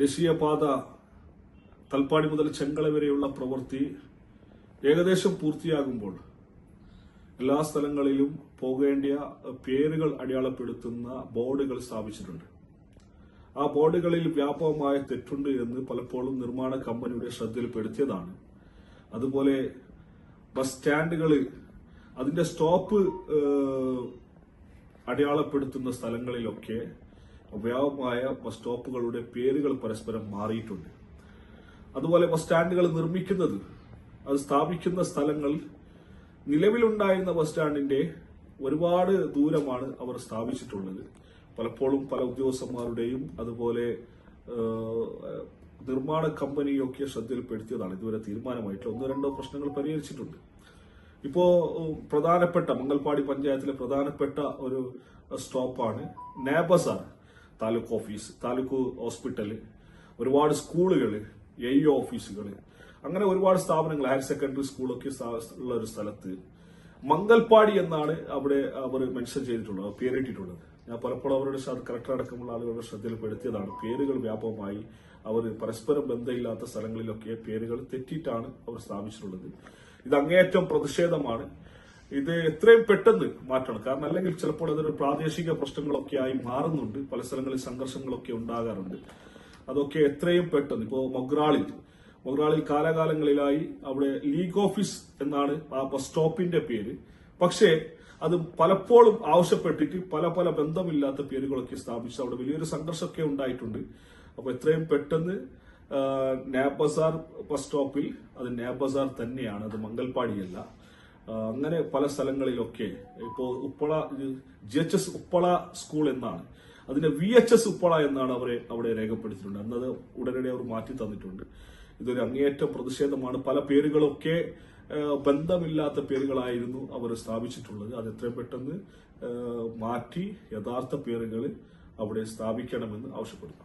ദേശീയപാത തൽപ്പാടി മുതൽ ചെങ്കള വരെയുള്ള പ്രവൃത്തി ഏകദേശം പൂർത്തിയാകുമ്പോൾ എല്ലാ സ്ഥലങ്ങളിലും പോകേണ്ട പേരുകൾ അടയാളപ്പെടുത്തുന്ന ബോർഡുകൾ സ്ഥാപിച്ചിട്ടുണ്ട്. ആ ബോർഡുകളിൽ വ്യാപകമായ തെറ്റുണ്ട് എന്ന് പലപ്പോഴും നിർമ്മാണ കമ്പനിയുടെ ശ്രദ്ധയിൽപ്പെടുത്തിയതാണ്. അതുപോലെ ബസ് സ്റ്റാൻഡുകൾ അതിന്റെ സ്റ്റോപ്പ് അടയാളപ്പെടുത്തുന്ന സ്ഥലങ്ങളിലൊക്കെ വ്യാപകമായ ബസ് സ്റ്റോപ്പുകളുടെ പേരുകൾ പരസ്പരം മാറിയിട്ടുണ്ട്. അതുപോലെ ബസ് സ്റ്റാൻഡുകൾ നിർമ്മിക്കുന്നത്, അത് സ്ഥാപിക്കുന്ന സ്ഥലങ്ങൾ നിലവിലുണ്ടായിരുന്ന ബസ് സ്റ്റാൻഡിന്റെ ഒരുപാട് ദൂരമാണ് അവർ സ്ഥാപിച്ചിട്ടുള്ളത്. പലപ്പോഴും പല ഉദ്യോഗസ്ഥന്മാരുടെയും അതുപോലെ നിർമ്മാണ കമ്പനിയൊക്കെ ശ്രദ്ധയിൽപ്പെടുത്തിയതാണ്. ഇതുവരെ തീരുമാനമായിട്ട് 1-2 പ്രശ്നങ്ങൾ പരിഹരിച്ചിട്ടുണ്ട്. ഇപ്പോ പ്രധാനപ്പെട്ട മംഗൽപാടി പഞ്ചായത്തിലെ പ്രധാനപ്പെട്ട ഒരു സ്റ്റോപ്പാണ് നാബസാർ. താലൂക്ക് ഓഫീസ്, താലൂക്ക് ഹോസ്പിറ്റല്, ഒരുപാട് സ്കൂളുകൾ, ഓഫീസുകൾ, അങ്ങനെ ഒരുപാട് സ്ഥാപനങ്ങൾ, ഹയർ സെക്കൻഡറി സ്കൂളൊക്കെ ഉള്ള ഒരു സ്ഥലത്ത് മംഗൽപാടി എന്നാണ് അവിടെ അവർ മെൻഷൻ ചെയ്തിട്ടുള്ളത്, പേരിട്ടിട്ടുള്ളത്. ഞാൻ പലപ്പോഴും അവരുടെ കളക്ടർ അടക്കമുള്ള ആളുകളുടെ ശ്രദ്ധയിൽപ്പെടുത്തിയതാണ്. പേരുകൾ വ്യാപകമായി അവർ പരസ്പരം ബന്ധമില്ലാത്ത സ്ഥലങ്ങളിലൊക്കെ പേരുകൾ തെറ്റിയിട്ടാണ് അവർ സ്ഥാപിച്ചിട്ടുള്ളത്. ഇത് അങ്ങേയറ്റം പ്രതിഷേധമാണ്. ഇത് എത്രയും പെട്ടെന്ന് മാറ്റണം. കാരണം അല്ലെങ്കിൽ ചിലപ്പോൾ അതൊരു പ്രാദേശിക പ്രശ്നങ്ങളൊക്കെ ആയി മാറുന്നുണ്ട്. പല സ്ഥലങ്ങളിൽ സംഘർഷങ്ങളൊക്കെ ഉണ്ടാകാറുണ്ട്. അതൊക്കെ എത്രയും പെട്ടെന്ന്, ഇപ്പോ മൊഗ്രാളിൽ കാലാകാലങ്ങളിലായി അവിടെ ലീഗ് ഓഫീസ് എന്നാണ് ആ ബസ് സ്റ്റോപ്പിന്റെ പേര്. പക്ഷേ അത് പലപ്പോഴും ആവശ്യപ്പെട്ടിട്ട് പല ബന്ധമില്ലാത്ത പേരുകളൊക്കെ സ്ഥാപിച്ച് അവിടെ വലിയൊരു സംഘർഷമൊക്കെ ഉണ്ടായിട്ടുണ്ട്. അപ്പൊ എത്രയും പെട്ടെന്ന് നാബസാർ ബസ് സ്റ്റോപ്പിൽ അത് നാബസാർ തന്നെയാണ്, അത് മംഗൽപാടിയല്ല. അങ്ങനെ പല സ്ഥലങ്ങളിലൊക്കെ ഇപ്പോ ഉപ്പള GHS ഉപ്പള സ്കൂൾ എന്നാണ്, അതിന്റെ VHS ഉപ്പള എന്നാണ് അവരെ അവിടെ രേഖപ്പെടുത്തിയിട്ടുണ്ട്. അന്നത് ഉടനടി അവർ മാറ്റി തന്നിട്ടുണ്ട്. ഇതൊരു അങ്ങേയറ്റം പ്രതിഷേധമാണ്. പല പേരുകളൊക്കെ ബന്ധമില്ലാത്ത പേരുകളായിരുന്നു അവർ സ്ഥാപിച്ചിട്ടുള്ളത്. അത് എത്രയും പെട്ടെന്ന് മാറ്റി യഥാർത്ഥ പേരുകൾ അവിടെ സ്ഥാപിക്കണമെന്ന് ആവശ്യപ്പെടുന്നു.